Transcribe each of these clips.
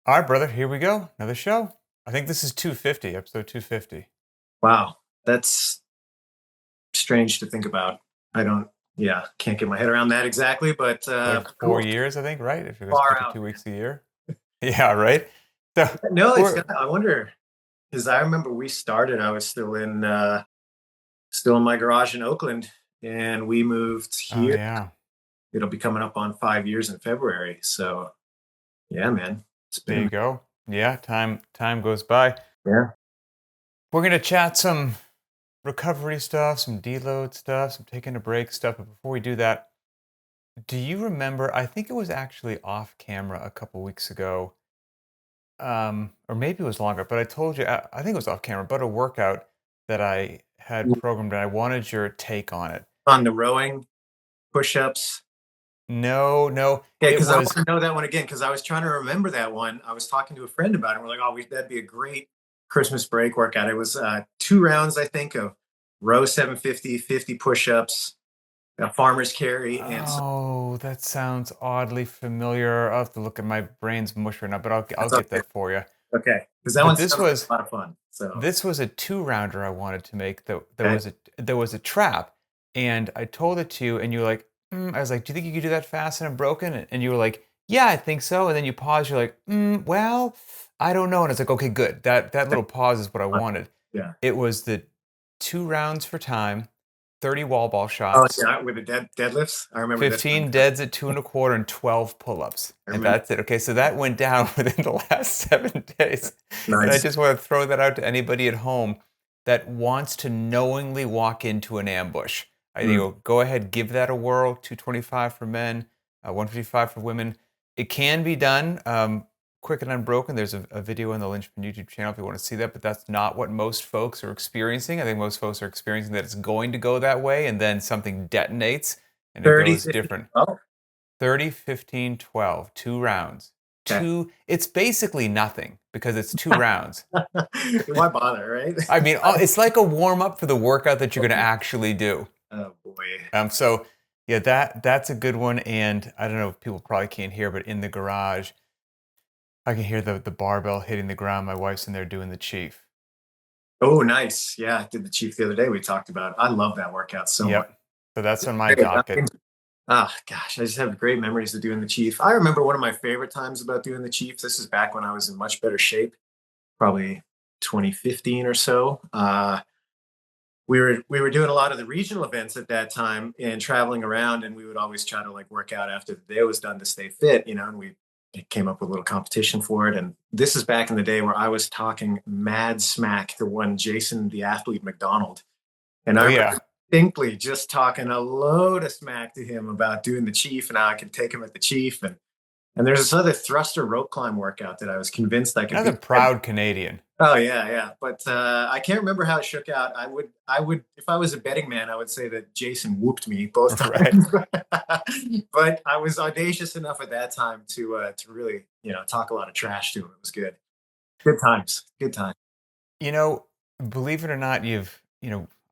All right, brother, here we go. Another show. I think this is 250, episode 250. Wow, that's strange to think about. I don't, yeah, can't get my head around that exactly, but Like four cool. years, I think, right? If it goes Far 52 out, weeks a year. Yeah, right. So man. No, it's. we're, I wonder because I remember we started. I was still in my garage in Oakland, and we moved oh, here. yeah, It'll be coming up on 5 years in February. So yeah, man, it's there you been go. Yeah, time goes by. yeah. We're going to chat some recovery stuff, some deload stuff, some taking a break stuff. But before we do that, do you remember? I think it was actually off camera a couple weeks ago, or maybe it was longer, but I told you, I think it was off camera, but a workout that I had programmed and I wanted your take on it. On the rowing, push-ups. No, no, Yeah, it because I want was, to know that one again because I was trying to remember that one. I was talking to a friend about it. We're like, oh, that'd be a great Christmas break workout. It was 2 rounds, I think, of row 750, 50 push-ups, a farmer's carry, and so oh, that sounds oddly familiar. I'll have to look at my brain's mush right now, but I'll that's all get good. that for you. Okay, because that But one sounds like a lot of fun. So this was a two rounder I wanted to make. That okay, there was a trap, and I told it to you, and you were like, I was like, do you think you could do that fast and unbroken? And you were like, yeah, I think so. And then you paused. You're like, well, I don't know. And it's like, okay, good. That little pause is what I wanted. yeah. It was the 2 rounds for time, 30 wall ball Oh shots, yeah, with the deadlifts, I remember this one. 15 deads at 2 1/4, and 12 pull-ups. I And remember. that's it. Okay, so that went down within the last 7 days. And I Nice. just want to throw that out to anybody at home that wants to knowingly walk into an ambush. I Mm. think go ahead, give that a whirl. 225 for men, 155 for women. It can be done quick and unbroken. There's a video on the Lynchpin YouTube channel if you want to see that, but that's not what most folks are experiencing. I think most folks are experiencing that it's going to go that way and then something detonates and it 30, goes 50. different. Oh, 30, 15, 12, 2 rounds. okay. It's basically nothing because it's 2 rounds. Why bother, right? I mean, it's like a warm up for the workout that you're going to actually do. Oh boy. So yeah, that's a good one. And I don't know if people probably can't hear, but in the garage, I can hear the barbell hitting the ground. My wife's in there doing the chief. Oh, nice. Yeah, I did the Chief the other day we talked about. I love that workout so much. Yep. So that's on my Great. docket. Ah, gosh, I just have great memories of doing the Chief. I remember one of my favorite times about doing the Chief. This is back when I was in much better shape, probably 2015 or so. We were doing a lot of the regional events at that time and traveling around, and we would always try to like work out after the day was done to stay fit, and we came up with a little competition for it. And this is back in the day where I was talking mad smack to one Jason the athlete McDonald. And Oh I remember yeah. distinctly just talking a load of smack to him about doing the Chief and how I could take him at the Chief. And there's this other thruster rope climb workout that I was convinced I could Another beat. proud Canadian. Oh yeah, yeah. But I can't remember how it shook out. I would, if I was a betting man, I would say that Jason whooped me both Right. times. But I was audacious enough at that time to really, talk a lot of trash to him. It was good. Good times. Good time. You know, believe it or not,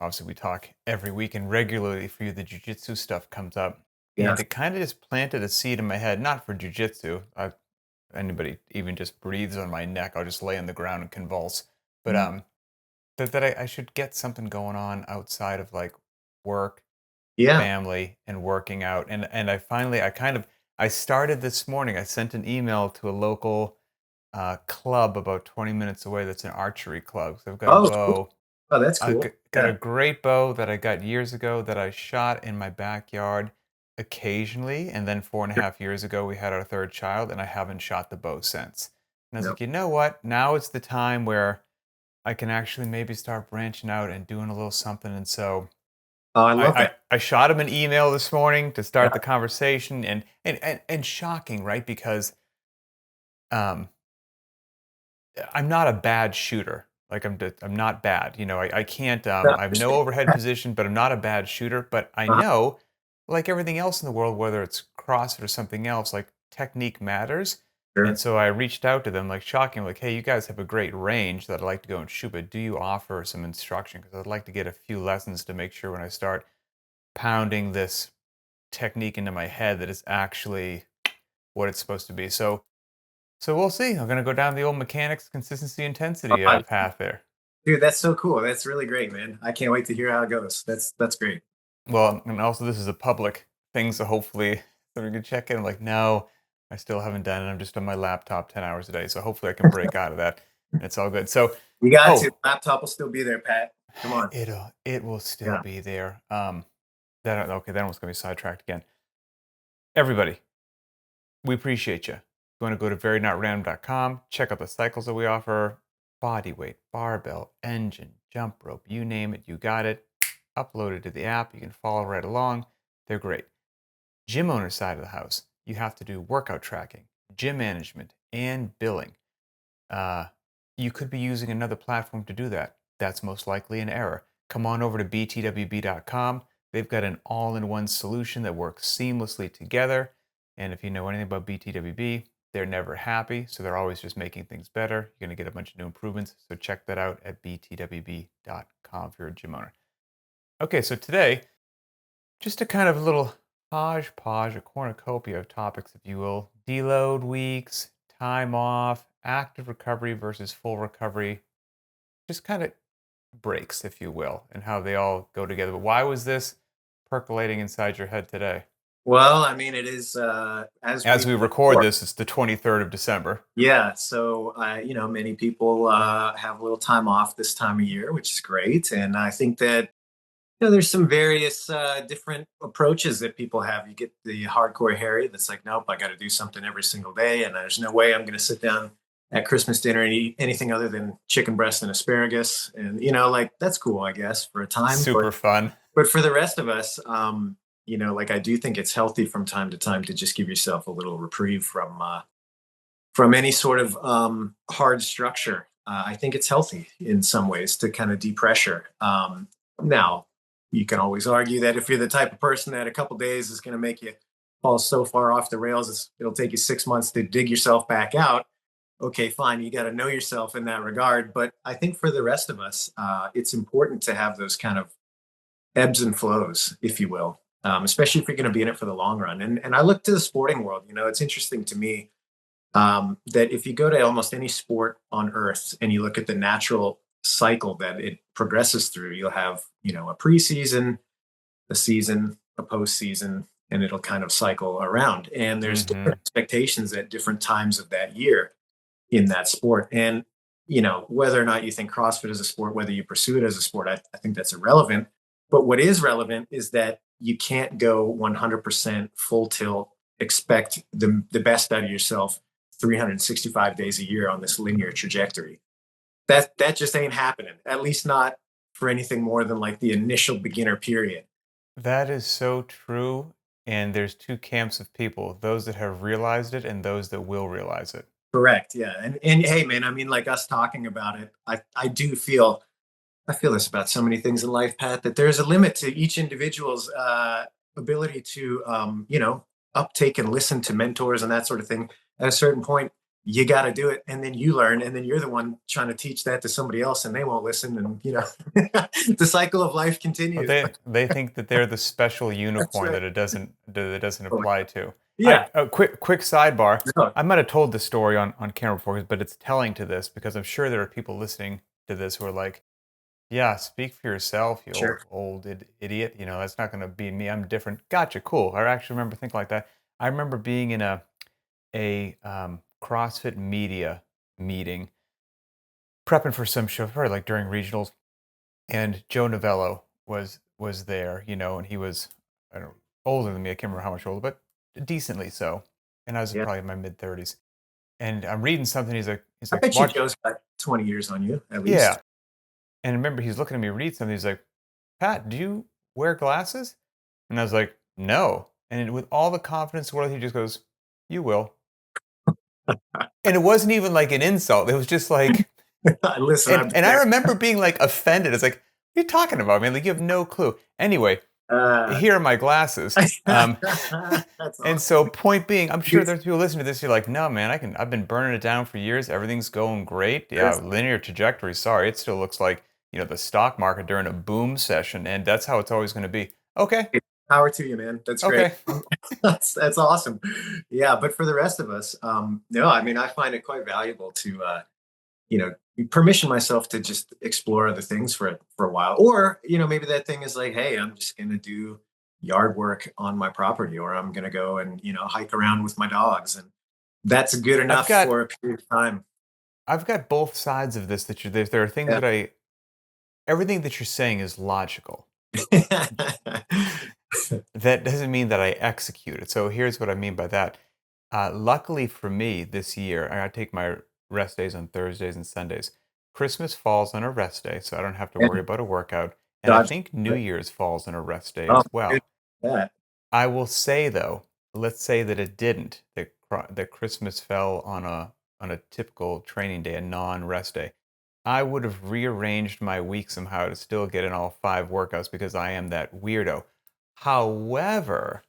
obviously we talk every week and regularly for you, the jujitsu stuff comes up. Yeah. And it kind of just planted a seed in my head, not for jujitsu. Anybody even just breathes on my neck, I'll just lay on the ground and convulse. But Mm. that I should get something going on outside of like work, Yeah. family, and working out. And I started this morning. I sent an email to a local club about 20 minutes away that's an archery club. So I've got a Oh, cool. bow. Oh, that's I cool. got a Yeah. great bow that I got years ago that I shot in my backyard occasionally. And then 4.5 years ago, we had our third child, and I haven't shot the bow since. And I was Yep. like, you know what? Now it's the time where I can actually maybe start branching out and doing a little something. And so Oh, I I, love I, that. I shot him an email this morning to Yeah. start the conversation, and shocking, right? Because um, I'm not a bad shooter. Like I'm not bad. I can't. I I have no understand. overhead position, but I'm not a bad shooter. But I Uh-huh. know, like everything else in the world, whether it's CrossFit or something else, like technique matters. And Sure. so I reached out to them, like shocking, like, hey, you guys have a great range that I'd like to go and shoot, but do you offer some instruction? Because I'd like to get a few lessons to make sure when I start pounding this technique into my head that it's actually what it's supposed to be. So So we'll see. I'm gonna go down the old mechanics, consistency, intensity Uh, path there. Dude, that's so cool. That's really great, man. I can't wait to hear how it goes. That's great. Well, and also this is a public thing, so hopefully we can check in. I'm like, no, I still haven't done it. I'm just on my laptop 10 hours a day, so hopefully I can break out of that. And it's all good. So, You got to. oh, Laptop will still be there, Pat. Come on. it will still Yeah. be there. That okay? Then I was gonna be sidetracked again. Everybody, we appreciate you. You want to go to verynotRandom.com, check out the cycles that we offer: body weight, barbell, engine, jump rope, you name it, you got it. Upload it to the app. You can follow right along. They're great. Gym owner side of the house, you have to do workout tracking, gym management, and billing. Uh, you could be using another platform to do that. That's most likely an error. Come on over to btwb.com. They've got an all-in-one solution that works seamlessly together. And if you know anything about btwb, they're never happy, so they're always just making things better. You're going to get a bunch of new improvements. So check that out at btwb.com if you're a gym owner. Okay, so today, just a kind of little hodgepodge, a cornucopia of topics, if you will. Deload weeks, time off, active recovery versus full recovery, just kind of breaks, if you will, and how they all go together. But why was this percolating inside your head today? Well, I mean, it is as As we we record this, it's the 23rd of December. yeah. So many people have a little time off this time of year, which is great, and I think that there's some various different approaches that people have. You get the hardcore Harry that's like, nope, I got to do something every single day, and there's no way I'm going to sit down at Christmas dinner and eat anything other than chicken breast and asparagus. And like that's cool, I guess, for a time. Super fun. But for the rest of us, like I do think it's healthy from time to time to just give yourself a little reprieve from any sort of hard structure. I think it's healthy in some ways to kind of depressure. Now, you can always argue that if you're the type of person that a couple days is going to make you fall so far off the rails, it'll take you 6 months to dig yourself back out. Okay, fine. You got to know yourself in that regard. But I think for the rest of us, it's important to have those kind of ebbs and flows, if you will, especially if you're going to be in it for the long run. And I look to the sporting world. It's interesting to me that if you go to almost any sport on earth and you look at the natural cycle that it progresses through, you'll have, a preseason, a season, a postseason, and it'll kind of cycle around. And there's different expectations at different times of that year in that sport. And, whether or not you think CrossFit is a sport, whether you pursue it as a sport, I think that's irrelevant. But what is relevant is that you can't go 100% full tilt, expect the best out of yourself 365 days a year on this linear trajectory. That just ain't happening, at least not for anything more than like the initial beginner period. That is so true. And there's two camps of people: those that have realized it and those that will realize it. Correct. Yeah. And hey man, I mean, like us talking about it, I feel this about so many things in life, Pat, that there's a limit to each individual's ability to uptake and listen to mentors and that sort of thing. At a certain point, you got to do it, and then you learn, and then you're the one trying to teach that to somebody else, and they won't listen, and the cycle of life Well, continues. they think that they're the special That's unicorn right. that it doesn't apply to. Yeah. A quick sidebar. No, I might have told this story on camera before, but it's telling to this because I'm sure there are people listening to this who are like, "Yeah, speak for yourself, you sure. old idiot. That's not going to be me. I'm different." Gotcha, cool. I actually remember thinking like that. I remember being in a CrossFit media meeting, prepping for some show, probably like during regionals, and Joe Novello was there, and he was, I don't know, older than me. I can't remember how much older, but decently so. And I was Yeah. probably in my mid 30s. And I'm reading something. He's I like, bet you watch, Joe's got 20 years on you, at yeah. least. And I remember he's looking at me read something. He's like, Pat, do you wear glasses? And I was like, no. And with all the confidence in the world, he just goes, you will. And it wasn't even like an insult. It was just like, Listen, and I've been and I there. remember being like offended. It's like, what are you talking about, man? Like you have no clue. Anyway, Uh, here are my glasses. that's And awesome. so point being, I'm sure there's people listening to this. You're like, no, man, I've been burning it down for years. Everything's going great. Yeah, linear trajectory. Sorry, it still looks like, the stock market during a boom session. And that's how it's always going to be. Okay. Power to you, man. That's great. Okay. That's awesome. Yeah, but for the rest of us, no, I mean, I find it quite valuable to, you know, permission myself to just explore other things for a while. Or, maybe that thing is like, hey, I'm just gonna do yard work on my property, or I'm gonna go and, hike around with my dogs. And that's good I've enough got for a period of time. I've got both sides of this that there are things Yeah. that everything that you're saying is logical. That doesn't mean that I execute it. So here's what I mean by that. Luckily for me this year, I take my rest days on Thursdays and Sundays. Christmas falls on a rest day, so I don't have to Yeah. worry about a workout. And I Dodge. think New Year's falls on a rest day Oh, as good. well. Yeah. I will say though, let's say that it didn't, that Christmas fell on a typical training day, a non-rest day. I would have rearranged my week somehow to still get in all 5 workouts because I am that weirdo. However,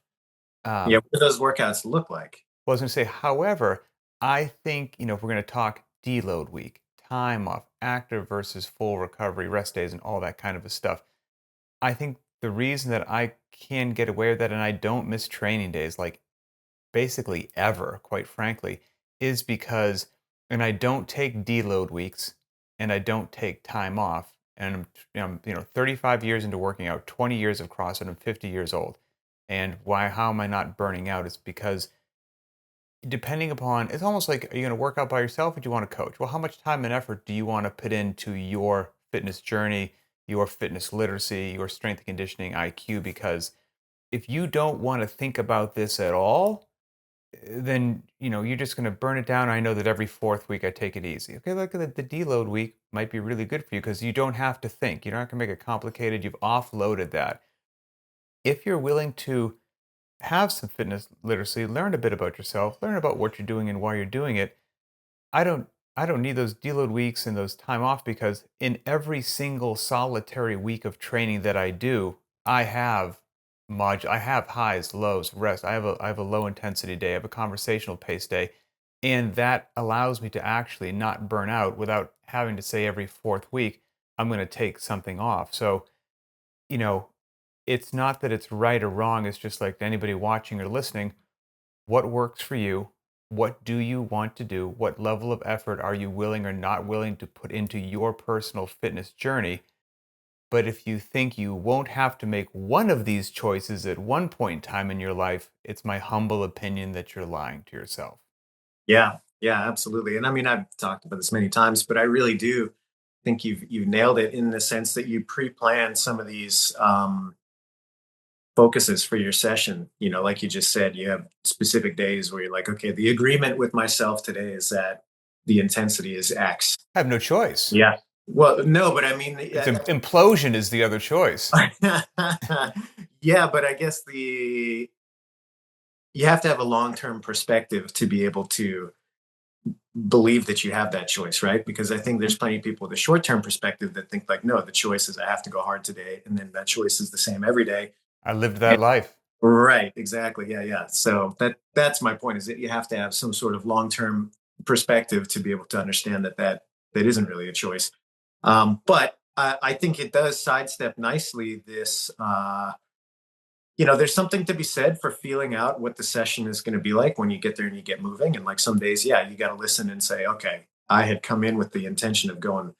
Yeah. um, What do those workouts look like? I was going to say, however, I think, if we're going to talk deload week, time off, active versus full recovery, rest days, and all that kind of a stuff, I think the reason that I can get away with that and I don't miss training days, like basically ever, quite frankly, is because, and I don't take deload weeks and I don't take time off. And I'm 35 years into working out, 20 years of CrossFit, I'm 50 years old. And how am I not burning out? It's because depending upon, it's almost like, are you going to work out by yourself or do you want to coach? Well, how much time and effort do you want to put into your fitness journey, your fitness literacy, your strength and conditioning IQ? Because if you don't want to think about this at all, then you're just going to burn it down. I know that every fourth week I take it easy. Okay, look at the deload week might be really good for you because you don't have to think. You're not going to make it complicated. You've offloaded that. If you're willing to have some fitness literacy, learn a bit about yourself, learn about what you're doing and why you're doing it. I don't I don't need those deload weeks and those time off because in every single solitary week of training that I do, I have I have highs, lows, rest. I have a low intensity day, I have a conversational pace day, and that allows me to actually not burn out without having to say every fourth week I'm going to take something off. So, you know, it's not that it's right or wrong, it's just like anybody watching or listening, what works for you? What do you want to do? What level of effort are you willing or not willing to put into your personal fitness journey? But if you think you won't have to make one of these choices at one point in time in your life, it's my humble opinion that you're lying to yourself. Yeah, yeah, absolutely. And I mean, I've talked about this many times, but I really do think you've nailed it in the sense that you pre-plan some of these focuses for your session. Like you just said, you have specific days where you're like, okay, the agreement with myself today is that the intensity is X. I have no choice. Yeah. Well, no, but I mean, It's implosion is the other choice. yeah, but I guess you have to have a long-term perspective to be able to believe that you have that choice, right? Because I think there's plenty of people with a short-term perspective that think like, no, the choice is I have to go hard today, and then that choice is the same every day. I lived that life. Right, exactly. Yeah, yeah. So that's my point, is that you have to have some sort of long-term perspective to be able to understand that isn't really a choice. But I think it does sidestep nicely this. There's something to be said for feeling out what the session is going to be like when you get there and you get moving. And like some days, yeah, you got to listen and say, okay, I had come in with the intention of going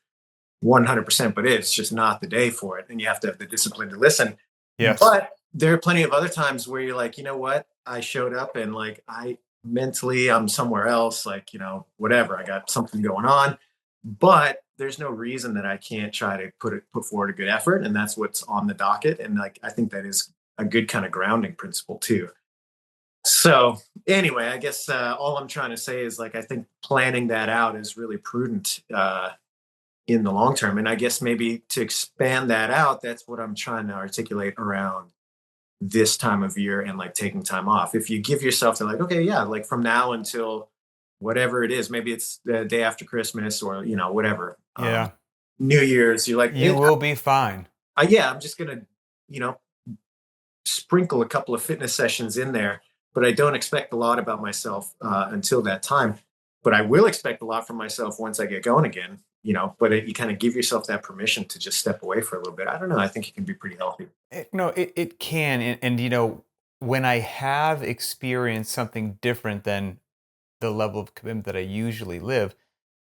100%, but it's just not the day for it. And you have to have the discipline to listen. Yes. But there are plenty of other times where you're like, you know what? I showed up and like I'm somewhere else, like, whatever. I got something going on. But there's no reason that I can't try to put forward a good effort. And that's what's on the docket. And like I think that is a good kind of grounding principle too. So anyway, I guess all I'm trying to say is like I think planning that out is really prudent in the long term. And I guess maybe to expand that out, that's what I'm trying to articulate around this time of year and like taking time off. If you give yourself to like, okay, yeah, like from now until whatever it is, maybe it's the day after Christmas or, whatever, Yeah. New Year's, you're like, You will be fine. yeah, I'm just going to, sprinkle a couple of fitness sessions in there, but I don't expect a lot about myself until that time. But I will expect a lot from myself once I get going again. but you kind of give yourself that permission to just step away for a little bit. I don't know. I think it can be pretty healthy. No, it can. And, when I have experienced something different than the level of commitment that I usually live,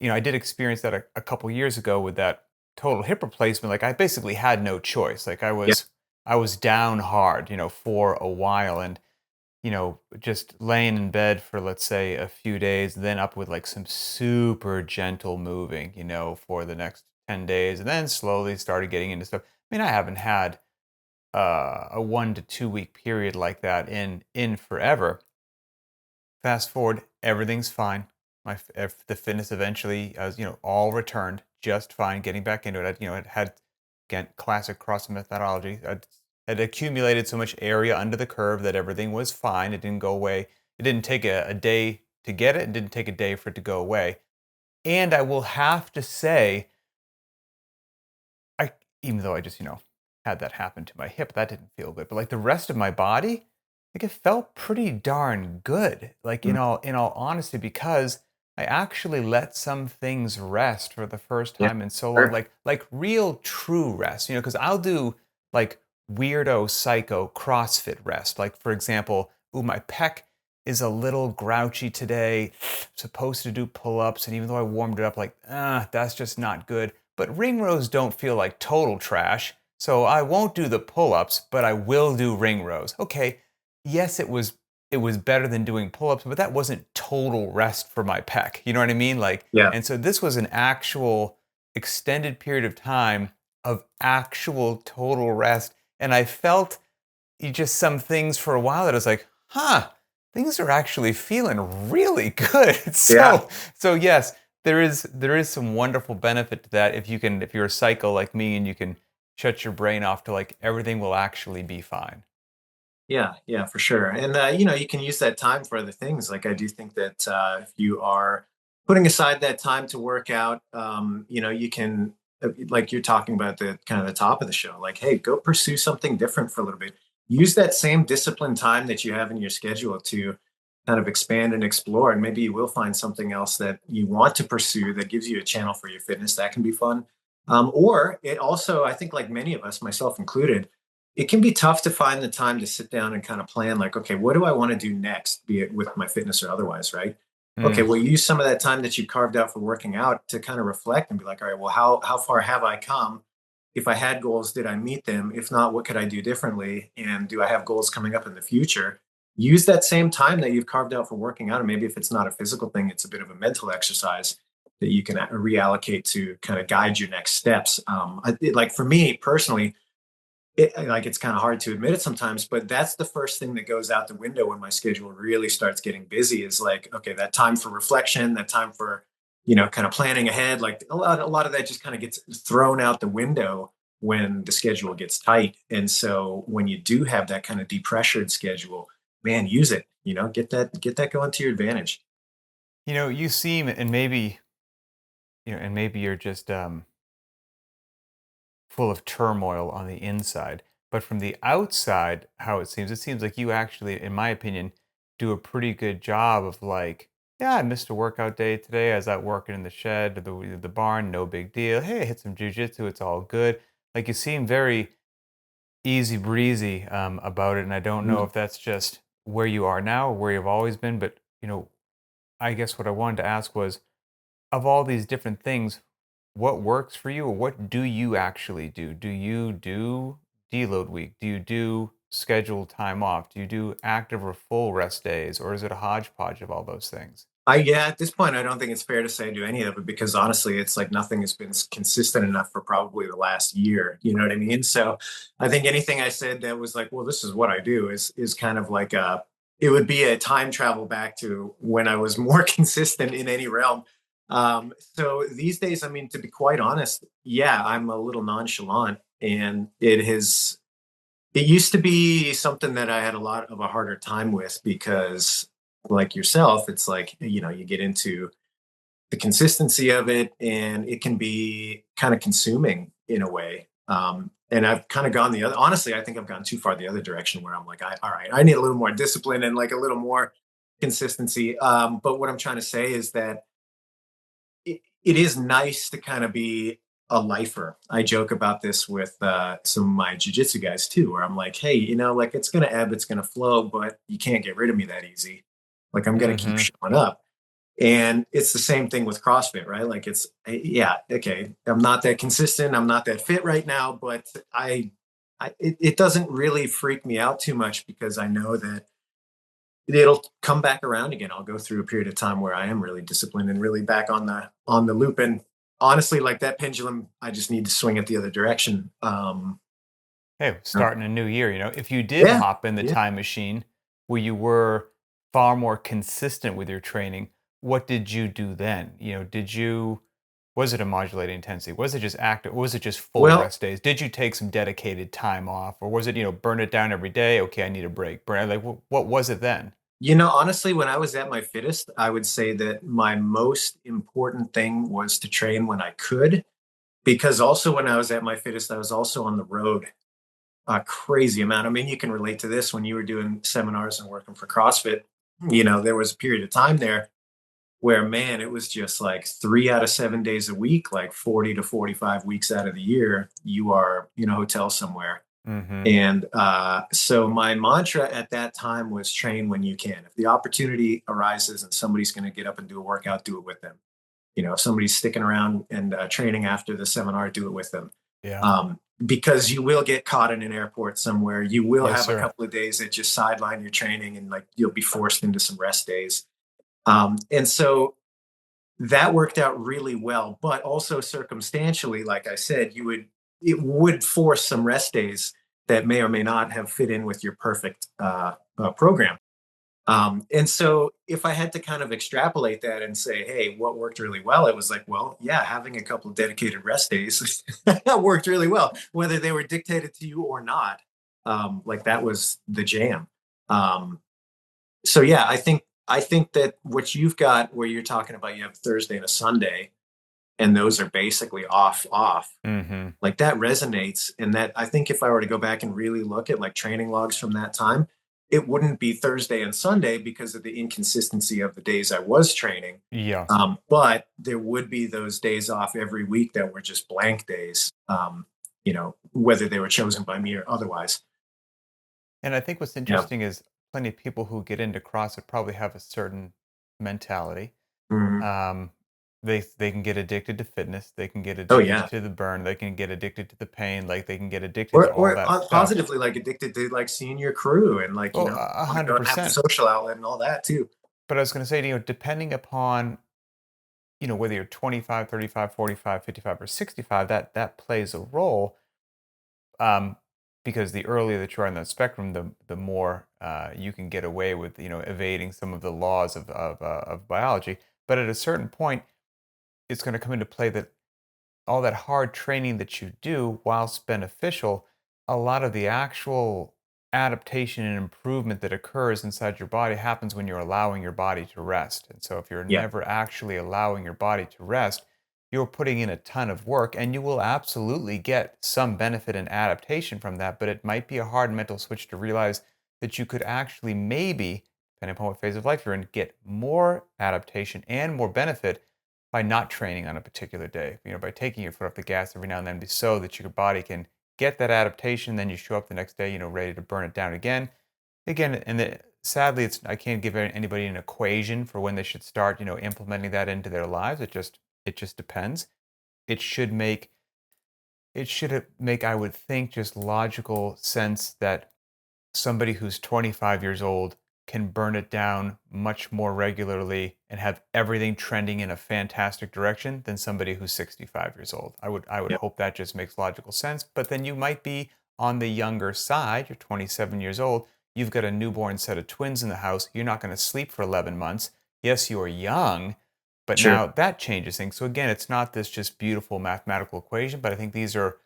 I did experience that a couple years ago with that total hip replacement. Like I basically had no choice. Like Yeah. I was down hard, for a while, and just laying in bed for, let's say, a few days, then up with like some super gentle moving, for the next 10 days, and then slowly started getting into stuff. I mean, I haven't had a 1 to 2 week period like that in forever. Fast forward, everything's fine. The fitness eventually, as all returned just fine. Getting back into it, it had, again, classic CrossFit methodology. Had accumulated so much area under the curve that everything was fine. It didn't go away. It didn't take a day to get it. It didn't take a day for it to go away. And I will have to say, I even though I just had that happen to my hip, that didn't feel good. But like the rest of my body, like it felt pretty darn good. Like Mm. in all honesty, because I actually let some things rest for the first Yeah. time in so long, Sure. like real true rest. Because I'll do like weirdo psycho CrossFit rest. Like for example, ooh, my pec is a little grouchy today. Supposed to do pull-ups, and even though I warmed it up, like that's just not good. But ring rows don't feel like total trash, so I won't do the pull-ups, but I will do ring rows. Okay, yes, it was better than doing pull-ups, but that wasn't total rest for my pec. You know what I mean? Like, Yeah. and so this was an actual extended period of time of actual total rest, and I felt just some things for a while that I was like, huh, things are actually feeling really good. Yeah. So yes, there is some wonderful benefit to that if you're a psycho like me and you can shut your brain off to like everything will actually be fine. Yeah, yeah, for sure. And you can use that time for other things. Like I do think that if you are putting aside that time to work out, you can, like you're talking about the kind of the top of the show. Like, hey, go pursue something different for a little bit. Use that same disciplined time that you have in your schedule to kind of expand and explore. And maybe you will find something else that you want to pursue that gives you a channel for your fitness. That can be fun. Or it also, I think, like many of us, myself included, it can be tough to find the time to sit down and kind of plan, like, okay, what do I want to do next, be it with my fitness or otherwise, right? Okay, Mm. well, use some of that time that you carved out for working out to kind of reflect and be like, all right, well, how far have I come? If I had goals, did I meet them? If not, what could I do differently? And do I have goals coming up in the future? Use that same time that you've carved out for working out. And maybe if it's not a physical thing, it's a bit of a mental exercise that you can reallocate to kind of guide your next steps. Like for me personally, it's kind of hard to admit it sometimes, but that's the first thing that goes out the window when my schedule really starts getting busy is like, okay, that time for reflection, that time for, kind of planning ahead, like a lot of that just kind of gets thrown out the window when the schedule gets tight. And so when you do have that kind of depressured schedule, man, use it, get that going to your advantage. You seem, and maybe you're just full of turmoil on the inside. But from the outside, how it seems like you actually, in my opinion, do a pretty good job of like, yeah, I missed a workout day today. I was out working in the shed or the barn, no big deal. Hey, I hit some jujitsu, it's all good. Like you seem very easy breezy about it. And I don't know Mm. if that's just where you are now or where you've always been. But, I guess what I wanted to ask was, of all these different things, what works for you, or what do you actually do? Do you do deload week? Do you do scheduled time off? Do you do active or full rest days, or is it a hodgepodge of all those things? Yeah, at this point, I don't think it's fair to say do any of it because honestly, it's like nothing has been consistent enough for probably the last year. You know what I mean? So I think anything I said that was like, well, this is what I do is kind of like it would be a time travel back to when I was more consistent in any realm. So these days, I mean, to be quite honest, yeah, I'm a little nonchalant, and it used to be something that I had a lot of a harder time with because, like yourself, it's like, you get into the consistency of it and it can be kind of consuming in a way. And I've kind of gone honestly, I think I've gone too far the other direction where I'm like, all right, I need a little more discipline and like a little more consistency. But what I'm trying to say is that it is nice to kind of be a lifer. I joke about this with some of my jujitsu guys too, where I'm like, hey, like it's going to ebb, it's going to flow, but you can't get rid of me that easy. Like I'm going to keep Mhm. showing up. And it's the same thing with CrossFit, right? Like yeah, okay, I'm not that consistent. I'm not that fit right now, but it doesn't really freak me out too much because I know that it'll come back around again. I'll go through a period of time where I am really disciplined and really back on the loop. And honestly, like that pendulum, I just need to swing it the other direction. Hey, Uh, starting a new year, if you did yeah, hop in the yeah. time machine where you were far more consistent with your training, what did you do then? Was it a modulated intensity? Was it just active? Was it just full Well, rest days? Did you take some dedicated time off? Or was it, burn it down every day? Okay, I need a break. Like, what was it then? honestly, when I was at my fittest, I would say that my most important thing was to train when I could, because also when I was at my fittest, I was also on the road a crazy amount. I mean, you can relate to this when you were doing seminars and working for CrossFit. There was a period of time there where, man, it was just like 3 out of 7 days a week, like 40 to 45 weeks out of the year, you are in a hotel somewhere. Mm-hmm. And so my mantra at that time was train when you can. If the opportunity arises and somebody's going to get up and do a workout, do it with them. If somebody's sticking around and training after the seminar, do it with them. Yeah. Because you will get caught in an airport somewhere. You will Yes, have a sir. couple of days that just sideline your training and like you'll be forced into some rest days. And so that worked out really well, but also circumstantially, like I said, it would force some rest days that may or may not have fit in with your perfect program. And so if I had to kind of extrapolate that and say, hey, what worked really well? It was like, well, yeah, having a couple of dedicated rest days worked really well, whether they were dictated to you or not. Like that was the jam. Um, so yeah, I think that what you've got where you're talking about you have a Thursday and a Sunday, and those are basically off. Mm-hmm. Like that resonates. And that I think if I were to go back and really look at like training logs from that time, it wouldn't be Thursday and Sunday because of the inconsistency of the days I was training. Yeah. But there would be those days off every week that were just blank days, whether they were chosen by me or otherwise. And I think what's Yeah. interesting is plenty of people who get into CrossFit probably have a certain mentality. Mhm. Um, they can get addicted to fitness. They can get Oh addicted yeah. to the burn. They can get addicted to the pain. Like they can get addicted Or, to all or that stuff. positively like addicted to like seeing your crew and like, Oh, a want to hundred go and have the percent. social outlet and all that too. But I was going to say, depending upon, whether you're 25, 35, 45, 55, or 65, that plays a role. Um, because the earlier that you are on that spectrum, the more you can get away with, evading some of the laws of biology. But at a certain point, it's going to come into play that all that hard training that you do, whilst beneficial, a lot of the actual adaptation and improvement that occurs inside your body happens when you're allowing your body to rest. And so, if you're Yeah. never actually allowing your body to rest, you're putting in a ton of work and you will absolutely get some benefit and adaptation from that. But it might be a hard mental switch to realize that you could actually, maybe, depending upon what phase of life you're in, get more adaptation and more benefit by not training on a particular day, by taking your foot off the gas every now and then, so that your body can get that adaptation. Then you show up the next day, ready to burn it down again. Sadly, I can't give anybody an equation for when they should start, implementing that into their lives. It just depends. It should make I would think, just logical sense that somebody who's 25 years old can burn it down much more regularly and have everything trending in a fantastic direction than somebody who's 65 years old. I would Yeah. hope that just makes logical sense. But then you might be on the younger side. You're 27 years old. You've got a newborn set of twins in the house. You're not going to sleep for 11 months. Yes, you're young, but Sure. now that changes things. So again, it's not this just beautiful mathematical equation, but I think these are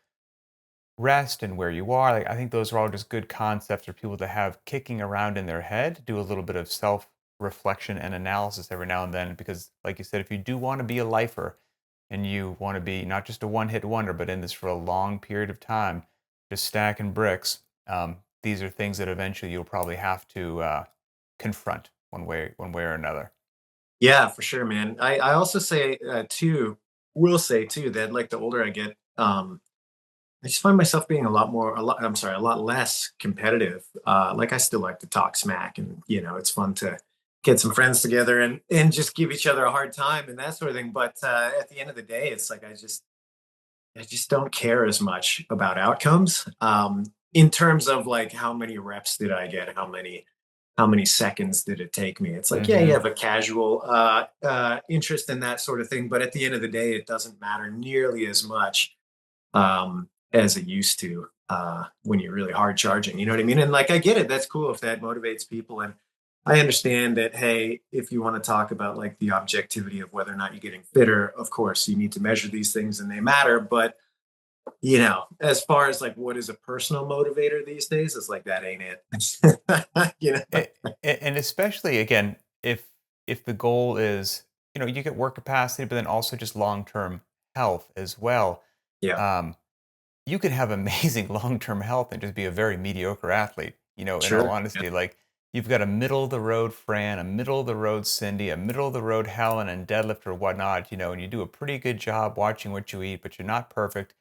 rest and where you are. Like, I think those are all just good concepts for people to have kicking around in their head, do a little bit of self reflection and analysis every now and then. Because, like you said, if you do want to be a lifer and you want to be not just a one hit wonder, but in this for a long period of time, just stacking bricks, these are things that eventually you'll probably have to confront one way or another. Yeah, for sure, man. I also say too. will say too that like the older I get, I just find myself being a lot less competitive. Like I still like to talk smack, and it's fun to get some friends together and just give each other a hard time and that sort of thing. But at the end of the day, it's like I just don't care as much about outcomes. In terms of like how many reps did I get, how many seconds did it take me? It's like, yeah, you Mhm. have a casual interest in that sort of thing, but at the end of the day, it doesn't matter nearly as much as it used to when you're really hard charging. You know what I mean? And like, I get it. That's cool if that motivates people. And I understand that, hey, if you want to talk about like the objectivity of whether or not you're getting fitter, of course, you need to measure these things and they matter. But, as far as like what is a personal motivator these days, it's like that ain't it. A and especially, again, if the goal is, you get work capacity, but then also just long-term health as well. Yeah, Um, you could have amazing long-term health and just be a very mediocre athlete, in all sure. Yeah. honesty. Like, you've got a middle of the road Fran, a middle of the road Cindy, a middle of the road Helen and deadlift or whatnot, and you do a pretty good job watching what you eat, but you're not perfect.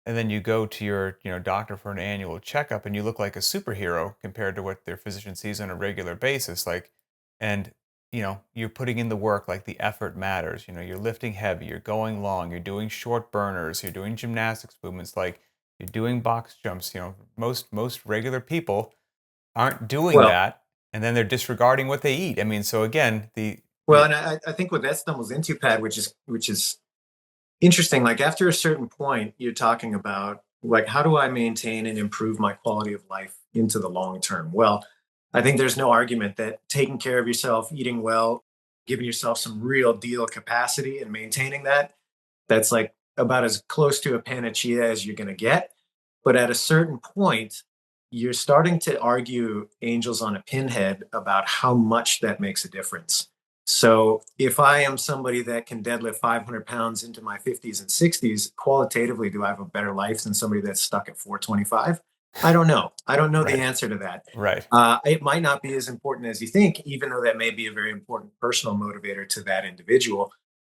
And then you go to your, doctor for an annual checkup and you look like a superhero compared to what their physician sees on a regular basis. Like, and you're putting in the work, like the effort matters. You're lifting heavy, you're going long, you're doing short burners, you're doing gymnastics movements, like you're doing box jumps. Most regular people aren't doing Well, that, and then they're disregarding what they eat. I mean, so again, and I think what that stumbles into, Pat, which is interesting. Like after a certain point, you're talking about like how do I maintain and improve my quality of life into the long term? Well, I think there's no argument that taking care of yourself, eating well, giving yourself some real deal capacity and maintaining that's like about as close to a panacea as you're going to get. But at a certain point, you're starting to argue angels on a pinhead about how much that makes a difference. So if I am somebody that can deadlift 500 pounds into my 50s and 60s, qualitatively, do I have a better life than somebody that's stuck at 425? I don't know. I don't know the right, answer to that. right. It might not be as important as you think, even though that may be a very important personal motivator to that individual.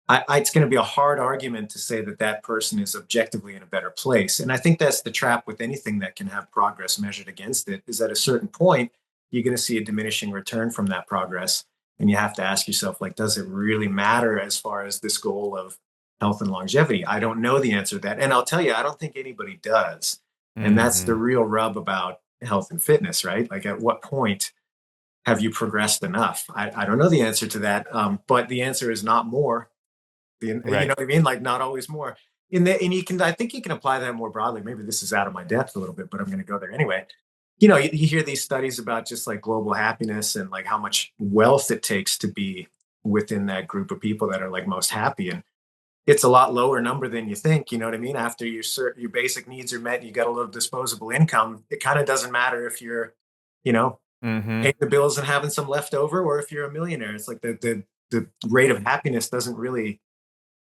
It's going to be a hard argument to say that that person is objectively in a better place. And I think that's the trap with anything that can have progress measured against it, is at a certain point, you're going to see a diminishing return from that progress. And you have to ask yourself, like, does it really matter as far as this goal of health and longevity? I don't know the answer to that. And I'll tell you, I don't think anybody does. And that's the Hmm. real rub about health and fitness, right? Like, at what point have you progressed enough? I don't know the answer to that. But the answer is not more. You know Right. what I mean? Like not always more. And I think you can apply that more broadly. Maybe this is out of my depth a little bit, but I'm going to go there anyway. You hear these studies about just like global happiness and like how much wealth it takes to be within that group of people that are like most happy. And it's a lot lower number than you think. You know what I mean? After your basic needs are met, you got a little disposable income. It kind of doesn't matter if you're, you know, Hmm. paying the bills and having some left over, or if you're a millionaire. It's like the rate of happiness doesn't really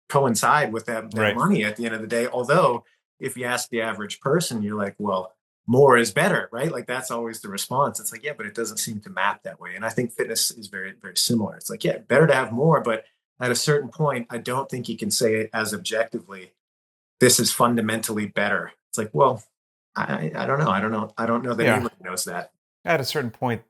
coincide with that Right. money at the end of the day. Although, if you ask the average person, you're like, well, more is better, right? Like that's always the response. It's like, yeah, but it doesn't seem to map that way. And I think fitness is very, very similar. It's like, yeah, better to have more, but at a certain point, I don't think you can say it as objectively, this is fundamentally better. It's like, well, I don't know. I don't know. I don't know that Yeah. anybody knows that. At a certain point,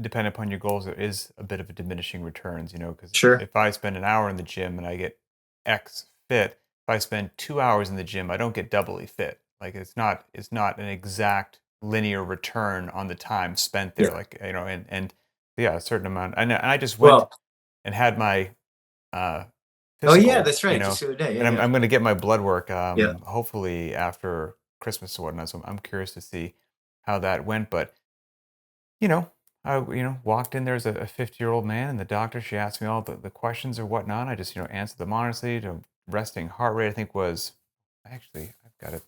depending upon your goals, there is a bit of a diminishing returns, because Sure. if I spend an hour in the gym and I get X fit, if I spend 2 hours in the gym, I don't get doubly fit. Like, it's not an exact linear return on the time spent there. Yeah. Like, and yeah, a certain amount. And I just went Well, and had my uh, oh yeah, physical, that's right. Just the other day. Yeah. and I'm Yeah. I'm going to get my blood work Yeah. hopefully after Christmas or whatnot. So I'm curious to see how that went, but you know, I walked in there as a 50-year-old man, and the doctor, she asked me all the questions or whatnot. I just answered them honestly. To resting heart rate, I think was actually I've got it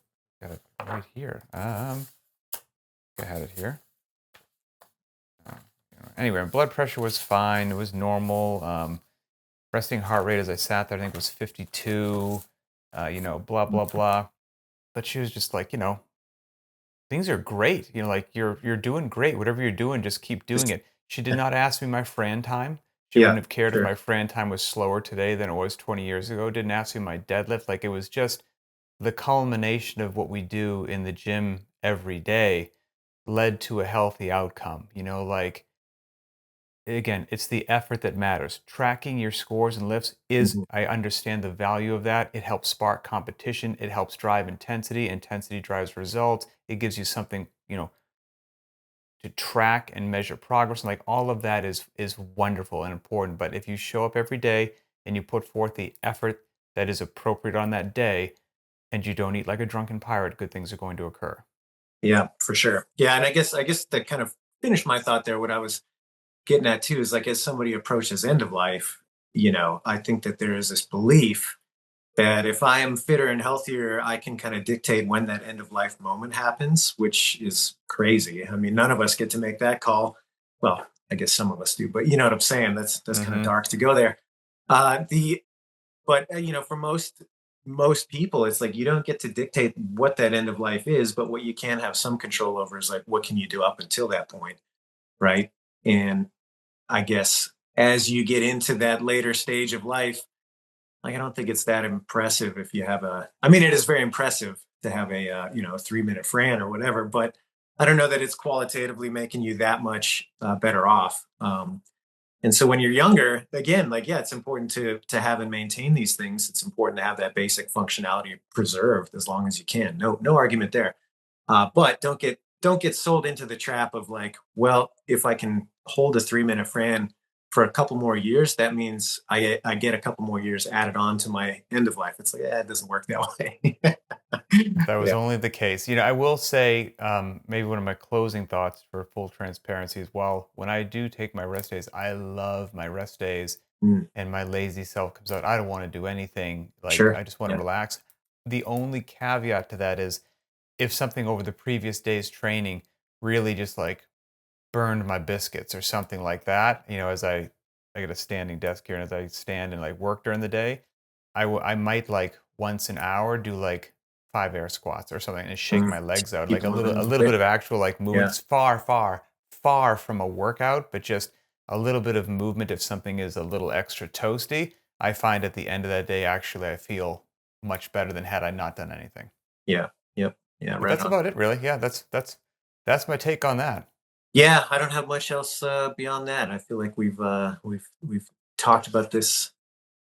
right here. I had it here. Uh, anyway, my blood pressure was fine. It was normal. Resting heart rate as I sat there, I think was 52. Blah blah blah. But she was just like, things are great. Like you're doing great. Whatever you're doing, just keep doing Just it. She did not ask me my Fran time. She Yeah, wouldn't have cared if sure. my Fran time was slower today than it was 20 years ago. Didn't ask me my deadlift. Like, it was just the culmination of what we do in the gym every day led to a healthy outcome. Like, again, it's the effort that matters. Tracking your scores and lifts is, Mhm. I understand the value of that. It helps spark competition. It helps drive intensity. Intensity drives results. It gives you something, to track and measure progress. And like, all of that is wonderful and important. But if you show up every day and you put forth the effort that is appropriate on that day, and you don't eat like a drunken pirate, good things are going to occur. Yeah, for sure. Yeah, and I guess to kind of finish my thought there, what I was getting at too is like as somebody approaches end of life, I think that there is this belief that if I am fitter and healthier, I can kind of dictate when that end of life moment happens, which is crazy. I mean, none of us get to make that call. Well, I guess some of us do, but you know what I'm saying? That's kind of Hmm. dark to go there. The But for most people, it's like you don't get to dictate what that end of life is, but what you can have some control over is like what can you do up until that point, right? And I guess as you get into that later stage of life, like I don't think it's that impressive if you have a. I mean, it is very impressive to have a 3 minute Fran or whatever, but I don't know that it's qualitatively making you that much better off. And so when you're younger, again, like yeah, it's important to have and maintain these things. It's important to have that basic functionality preserved as long as you can. No argument there. But don't get sold into the trap of like, well, if I can hold a 3 minute Fran for a couple more years, that means I get a couple more years added on to my end of life. It's like, yeah, it doesn't work that way. If that was Yeah. only the case. I will say, maybe one of my closing thoughts for full transparency is, well, when I do take my rest days, I love my rest days, Mm, and my lazy self comes out. I don't want to do anything. Like, sure. I just want to Yeah. relax. The only caveat to that is if something over the previous day's training really just like burned my biscuits or something like that, as I get a standing desk here, and as I stand and like work during the day, I might like once an hour do like 5 air squats or something and shake Mm. my legs out, Keep like it moving a a little little bit bit. of actual like movement. Yeah. It's far, far, far from a workout, but just a little bit of movement. If something is a little extra toasty, I find at the end of that day, actually, I feel much better than had I not done anything. Yeah. Yep. Yeah. But Right that's on. about it, really. Yeah, that's my take on that. Yeah, I don't have much else beyond that. I feel like we've talked about this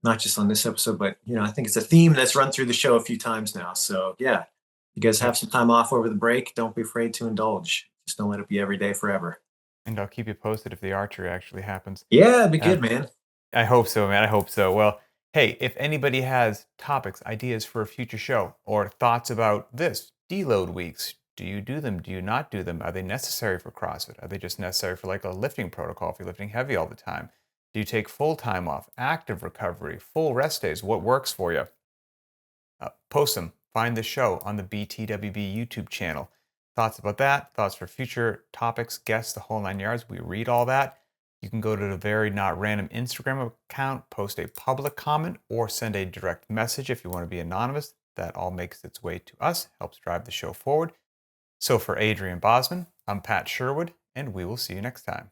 not just on this episode, but I think it's a theme that's run through the show a few times now. So yeah, you guys have Yep. some time off over the break. Don't be afraid to indulge. Just don't let it be every day forever. And I'll keep you posted if the archery actually happens. Yeah, it'd be Uh, good, man. I hope so, man. I hope so. Well, hey, if anybody has topics, ideas for a future show, or thoughts about this, deload weeks, do you do them? Do you not do them? Are they necessary for CrossFit? Are they just necessary for like a lifting protocol if you're lifting heavy all the time? Do you take full time off, active recovery, full rest days? What works for you? Post them. Find the show on the btwb YouTube channel. Thoughts about that, thoughts for future topics, guests, the whole 9 yards. We read all that. You can go to the Very Not Random Instagram account, post a public comment, or send a direct message if you want to be anonymous. That all makes its way to us, helps drive the show forward. So for Adrian Bosman, I'm Pat Sherwood, and we will see you next time.